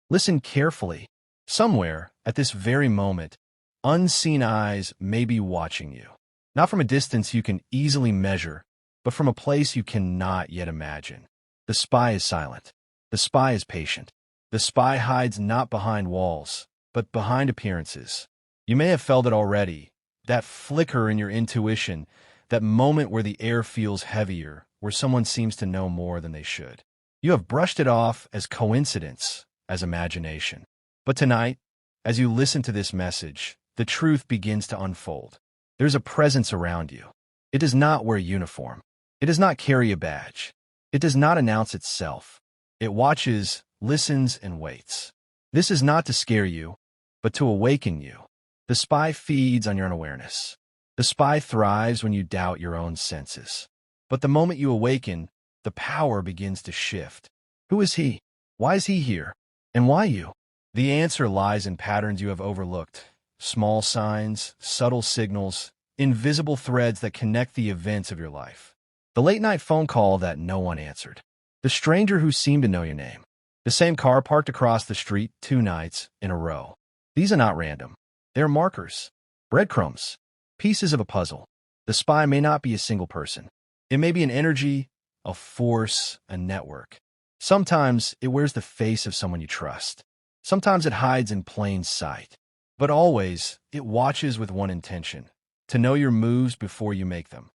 Listen carefully. Somewhere, at this very moment, unseen eyes may be watching you. Not from a distance you can easily measure, but from a place you cannot yet imagine. The spy is silent. The spy is patient. The spy hides not behind walls, but behind appearances. You may have felt it already, that flicker in your intuition, that moment where the air feels heavier, where someone seems to know more than they should. You have brushed it off as coincidence, as imagination. But tonight, as you listen to this message, the truth begins to unfold. There's a presence around you. It does not wear a uniform. It does not carry a badge. It does not announce itself. It watches, listens, and waits. This is not to scare you, but to awaken you. The spy feeds on your unawareness. The spy thrives when you doubt your own senses. But the moment you awaken, the power begins to shift. Who is he? Why is he here? And why you? The answer lies in patterns you have overlooked. Small signs, subtle signals, invisible threads that connect the events of your life. The late-night phone call that no one answered. The stranger who seemed to know your name. The same car parked across the street 2 nights in a row. These are not random. They are markers, breadcrumbs, pieces of a puzzle. The spy may not be a single person. It may be an energy, a force, a network. Sometimes it wears the face of someone you trust. Sometimes it hides in plain sight. But always, it watches with one intention: to know your moves before you make them.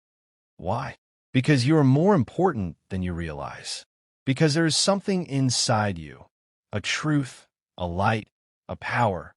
Why? Because you are more important than you realize. Because there is something inside you, a truth, a light, a power,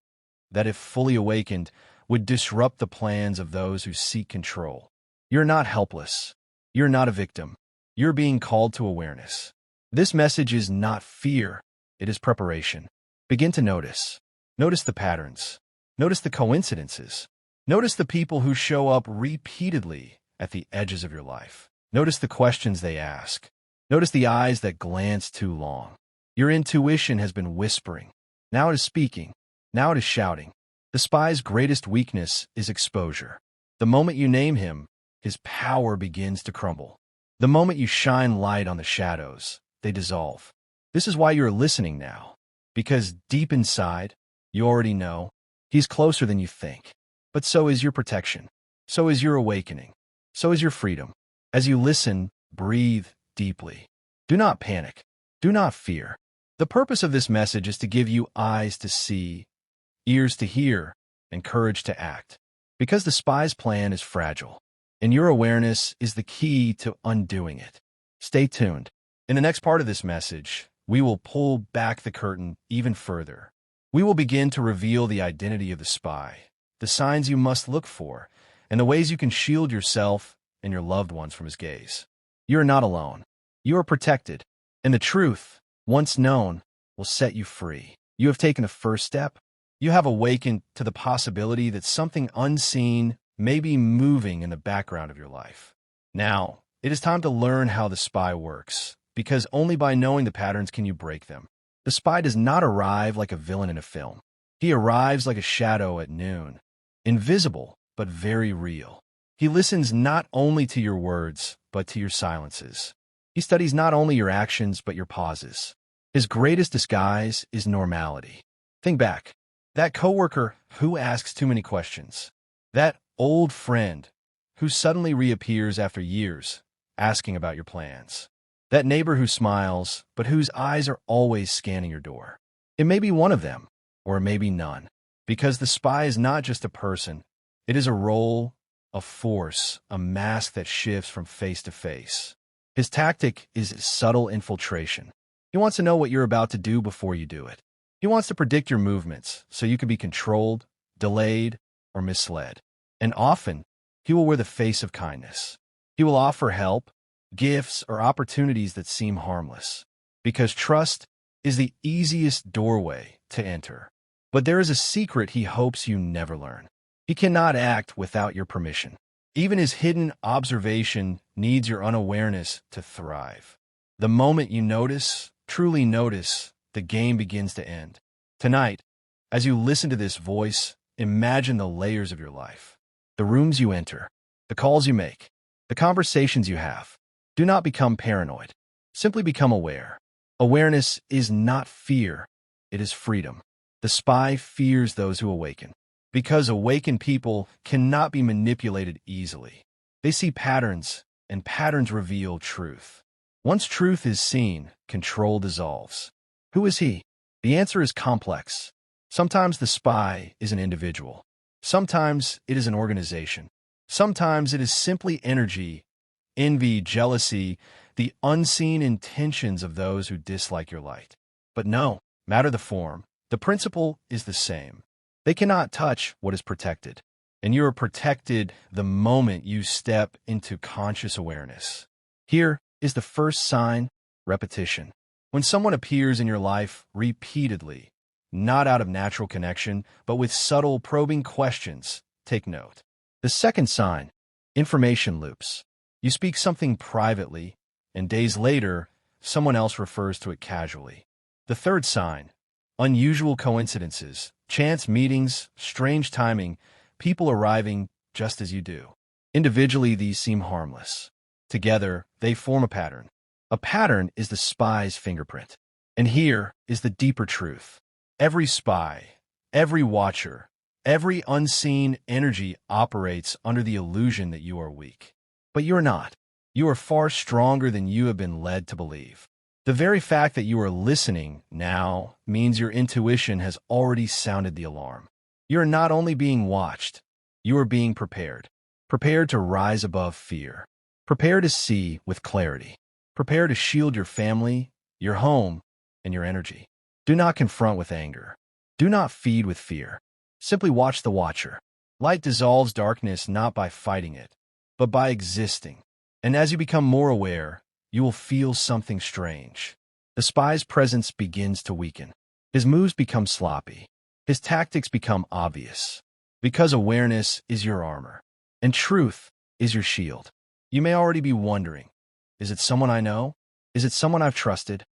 that if fully awakened, would disrupt the plans of those who seek control. You're not helpless. You're not a victim. You're being called to awareness. This message is not fear. It is preparation. Begin to notice. Notice the patterns. Notice the coincidences. Notice the people who show up repeatedly at the edges of your life. Notice the questions they ask. Notice the eyes that glance too long. Your intuition has been whispering. Now it is speaking. Now it is shouting. The spy's greatest weakness is exposure. The moment you name him, his power begins to crumble. The moment you shine light on the shadows, they dissolve. This is why you're listening now. Because deep inside, you already know, he's closer than you think. But so is your protection. So is your awakening. So is your freedom. As you listen, breathe deeply. Do not panic. Do not fear. The purpose of this message is to give you eyes to see, ears to hear, and courage to act. Because the spy's plan is fragile, and your awareness is the key to undoing it. Stay tuned. In the next part of this message, we will pull back the curtain even further. We will begin to reveal the identity of the spy, the signs you must look for, and the ways you can shield yourself and your loved ones from his gaze. You are not alone. You are protected, and the truth, once known, will set you free. You have taken a first step. You have awakened to the possibility that something unseen may be moving in the background of your life. Now, it is time to learn how the spy works, because only by knowing the patterns can you break them. The spy does not arrive like a villain in a film. He arrives like a shadow at noon, invisible but very real. He listens not only to your words, but to your silences. He studies not only your actions, but your pauses. His greatest disguise is normality. Think back. That coworker who asks too many questions. That old friend who suddenly reappears after years, asking about your plans. That neighbor who smiles, but whose eyes are always scanning your door. It may be one of them, or it may be none. Because the spy is not just a person. It is a role, a force, a mask that shifts from face to face. His tactic is subtle infiltration. He wants to know what you're about to do before you do it. He wants to predict your movements so you can be controlled, delayed, or misled. And often, he will wear the face of kindness. He will offer help, gifts, or opportunities that seem harmless. Because trust is the easiest doorway to enter. But there is a secret he hopes you never learn. He cannot act without your permission. Even his hidden observation needs your unawareness to thrive. The moment you notice, truly notice, the game begins to end. Tonight, as you listen to this voice, imagine the layers of your life. The rooms you enter, the calls you make, the conversations you have. Do not become paranoid. Simply become aware. Awareness is not fear. it is freedom. The spy fears those who awaken, because awakened people cannot be manipulated easily. They see patterns, and patterns reveal truth. Once truth is seen, control dissolves. Who is he? The answer is complex. Sometimes the spy is an individual. Sometimes it is an organization. Sometimes it is simply energy, envy, jealousy, the unseen intentions of those who dislike your light. But no matter the form, the principle is the same. They cannot touch what is protected, and you are protected the moment you step into conscious awareness. Here is the first sign: repetition. When someone appears in your life repeatedly, not out of natural connection, but with subtle, probing questions, take note. The second sign: information loops. You speak something privately, and days later, someone else refers to it casually. The third sign: unusual coincidences, chance meetings, strange timing, people arriving just as you do. Individually, these seem harmless. Together, they form a pattern. A pattern is the spy's fingerprint. And here is the deeper truth. Every spy, every watcher, every unseen energy operates under the illusion that you are weak. But you are not. You are far stronger than you have been led to believe. The very fact that you are listening now means your intuition has already sounded the alarm. You are not only being watched, you are being prepared. Prepared to rise above fear. Prepare to see with clarity. Prepare to shield your family, your home, and your energy. Do not confront with anger. Do not feed with fear. Simply watch the watcher. Light dissolves darkness not by fighting it, but by existing. And as you become more aware, you will feel something strange. The spy's presence begins to weaken. His moves become sloppy. His tactics become obvious. Because awareness is your armor, and truth is your shield. You may already be wondering, is it someone I know? Is it someone I've trusted?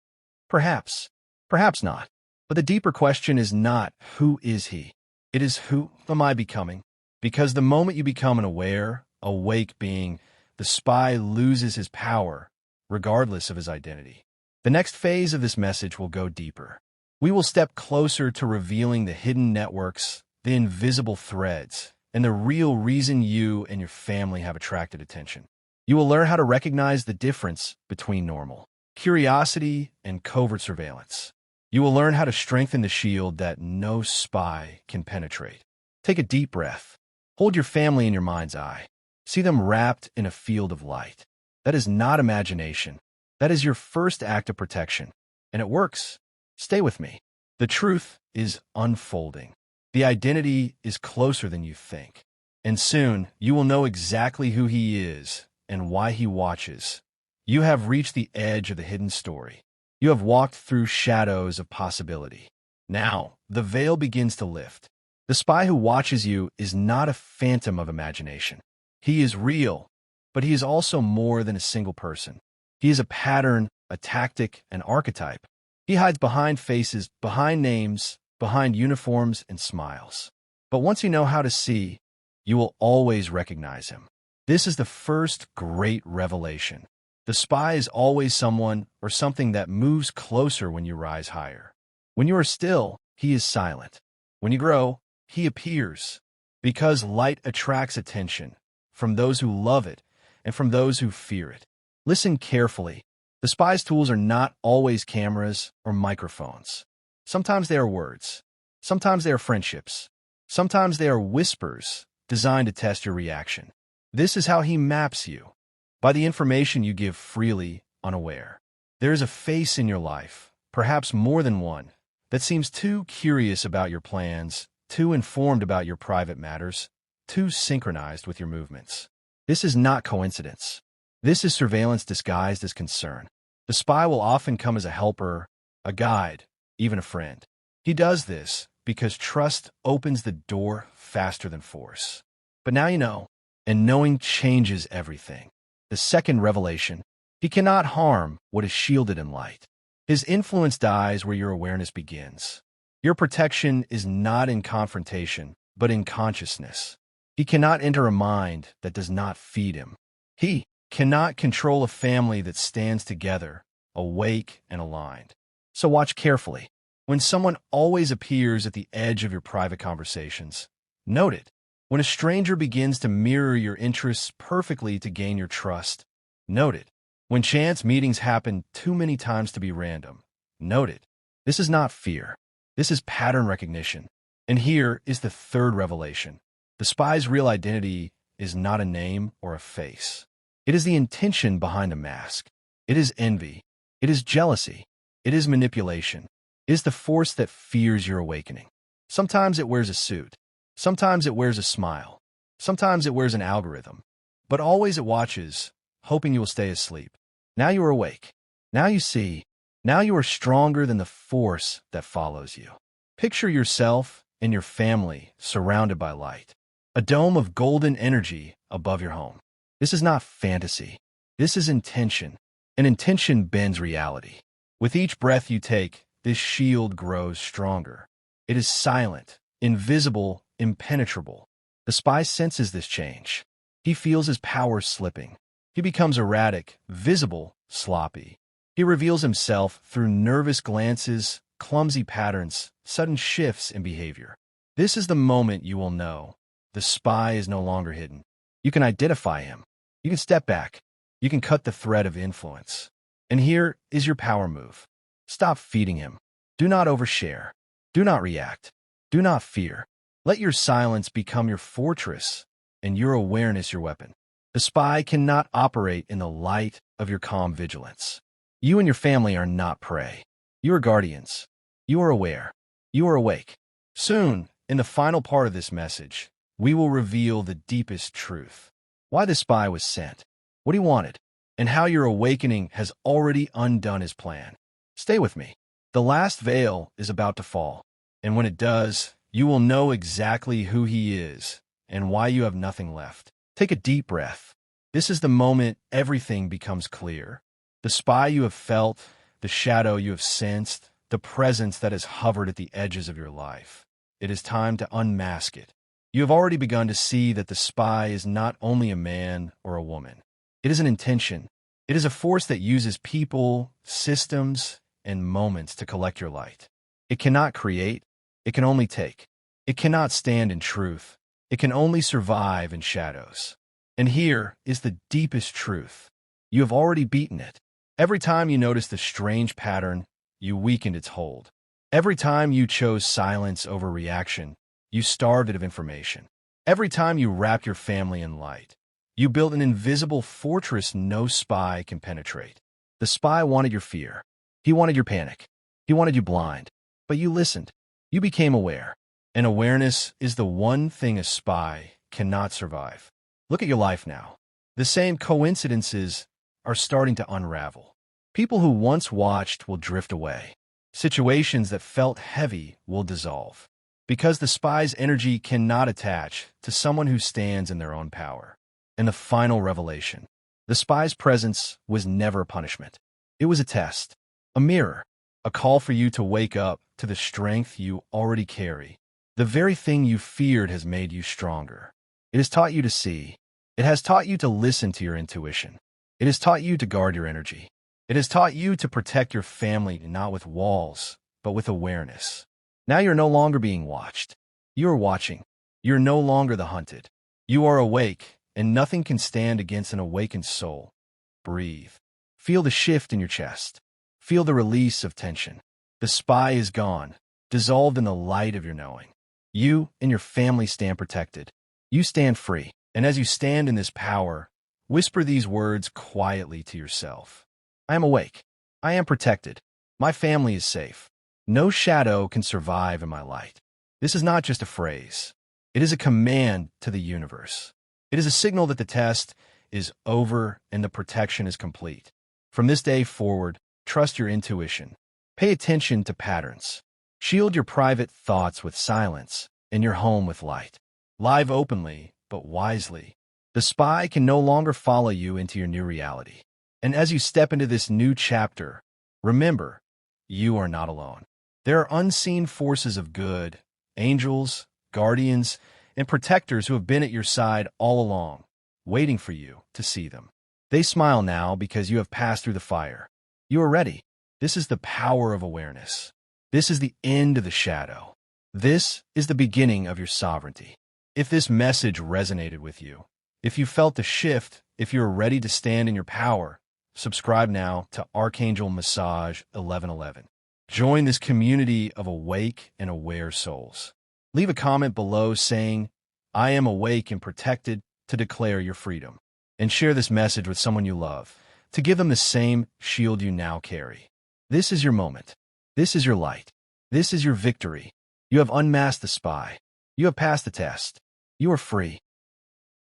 Perhaps. Perhaps not. But the deeper question is not, who is he? It is, who am I becoming? Because the moment you become an aware, awake being, the spy loses his power, regardless of his identity. The next phase of this message will go deeper. We will step closer to revealing the hidden networks, the invisible threads, and the real reason you and your family have attracted attention. You will learn how to recognize the difference between normal curiosity and covert surveillance. You will learn how to strengthen the shield that no spy can penetrate. Take a deep breath. Hold your family in your mind's eye. See them wrapped in a field of light. That is not imagination. That is your first act of protection. And it works. Stay with me. The truth is unfolding. The identity is closer than you think. And soon, you will know exactly who he is and why he watches. You have reached the edge of the hidden story. You have walked through shadows of possibility. Now, the veil begins to lift. The spy who watches you is not a phantom of imagination. He is real, but he is also more than a single person. He is a pattern, a tactic, an archetype. He hides behind faces, behind names, behind uniforms and smiles. But once you know how to see, you will always recognize him. This is the first great revelation. The spy is always someone or something that moves closer when you rise higher. When you are still, he is silent. When you grow, he appears. Because light attracts attention, from those who love it and from those who fear it. Listen carefully. The spy's tools are not always cameras or microphones. Sometimes they are words. Sometimes they are friendships. Sometimes they are whispers designed to test your reaction. This is how he maps you. By the information you give freely, unaware. There is a face in your life, perhaps more than one, that seems too curious about your plans, too informed about your private matters, too synchronized with your movements. This is not coincidence. This is surveillance disguised as concern. The spy will often come as a helper, a guide, even a friend. He does this because trust opens the door faster than force. But now you know, and knowing changes everything. The second revelation: he cannot harm what is shielded in light. His influence dies where your awareness begins. Your protection is not in confrontation, but in consciousness. He cannot enter a mind that does not feed him. He cannot control a family that stands together, awake and aligned. So watch carefully. When someone always appears at the edge of your private conversations, note it. When a stranger begins to mirror your interests perfectly to gain your trust, note it. When chance meetings happen too many times to be random, note it. This is not fear. This is pattern recognition. And here is the third revelation. The spy's real identity is not a name or a face. It is the intention behind a mask. It is envy. It is jealousy. It is manipulation. It is the force that fears your awakening. Sometimes it wears a suit. Sometimes it wears a smile. Sometimes it wears an algorithm. But always it watches, hoping you will stay asleep. Now you are awake. Now you see. Now you are stronger than the force that follows you. Picture yourself and your family surrounded by light. A dome of golden energy above your home. This is not fantasy. This is intention. And intention bends reality. With each breath you take, this shield grows stronger. It is silent, invisible, impenetrable. The spy senses this change. He feels his power slipping. He becomes erratic, visible, sloppy. He reveals himself through nervous glances, clumsy patterns, sudden shifts in behavior. This is the moment you will know. The spy is no longer hidden. You can identify him. You can step back. You can cut the thread of influence. And here is your power move. Stop feeding him. Do not overshare. Do not react. Do not fear. Let your silence become your fortress and your awareness your weapon. The spy cannot operate in the light of your calm vigilance. You and your family are not prey. You are guardians. You are aware. You are awake. Soon, in the final part of this message, we will reveal the deepest truth. Why the spy was sent, what he wanted, and how your awakening has already undone his plan. Stay with me. The last veil is about to fall, and when it does, you will know exactly who he is and why you have nothing left. Take a deep breath. This is the moment everything becomes clear. The spy you have felt, the shadow you have sensed, the presence that has hovered at the edges of your life. It is time to unmask it. You have already begun to see that the spy is not only a man or a woman. It is an intention. It is a force that uses people, systems, and moments to collect your light. It cannot create. It can only take. It cannot stand in truth. It can only survive in shadows. And here is the deepest truth. You have already beaten it. Every time you noticed the strange pattern, you weakened its hold. Every time you chose silence over reaction, you starved it of information. Every time you wrapped your family in light, you built an invisible fortress no spy can penetrate. The spy wanted your fear. He wanted your panic. He wanted you blind. But you listened. You became aware. And awareness is the one thing a spy cannot survive. Look at your life now. The same coincidences are starting to unravel. People who once watched will drift away. Situations that felt heavy will dissolve. Because the spy's energy cannot attach to someone who stands in their own power. And the final revelation. The spy's presence was never a punishment. It was a test, a mirror, a call for you to wake up to the strength you already carry. The very thing you feared has made you stronger. It has taught you to see. It has taught you to listen to your intuition. It has taught you to guard your energy. It has taught you to protect your family not with walls, but with awareness. Now you're no longer being watched. You are watching. You're no longer the hunted. You are awake, and nothing can stand against an awakened soul. Breathe. Feel the shift in your chest. Feel the release of tension. The spy is gone, dissolved in the light of your knowing. You and your family stand protected. You stand free. And as you stand in this power, whisper these words quietly to yourself. I am awake. I am protected. My family is safe. No shadow can survive in my light. This is not just a phrase. It is a command to the universe. It is a signal that the test is over and the protection is complete. From this day forward, trust your intuition. Pay attention to patterns. Shield your private thoughts with silence and your home with light. Live openly, but wisely. The spy can no longer follow you into your new reality. And as you step into this new chapter, remember, you are not alone. There are unseen forces of good, angels, guardians, and protectors who have been at your side all along, waiting for you to see them. They smile now because you have passed through the fire. You are ready. This is the power of awareness. This is the end of the shadow. This is the beginning of your sovereignty. If this message resonated with you, if you felt the shift, if you're ready to stand in your power, subscribe now to Archangel Massage 1111. Join this community of awake and aware souls. Leave a comment below saying, "I am awake and protected to declare your freedom." And share this message with someone you love, to give them the same shield you now carry. This is your moment. This is your light. This is your victory. You have unmasked the spy. You have passed the test. You are free.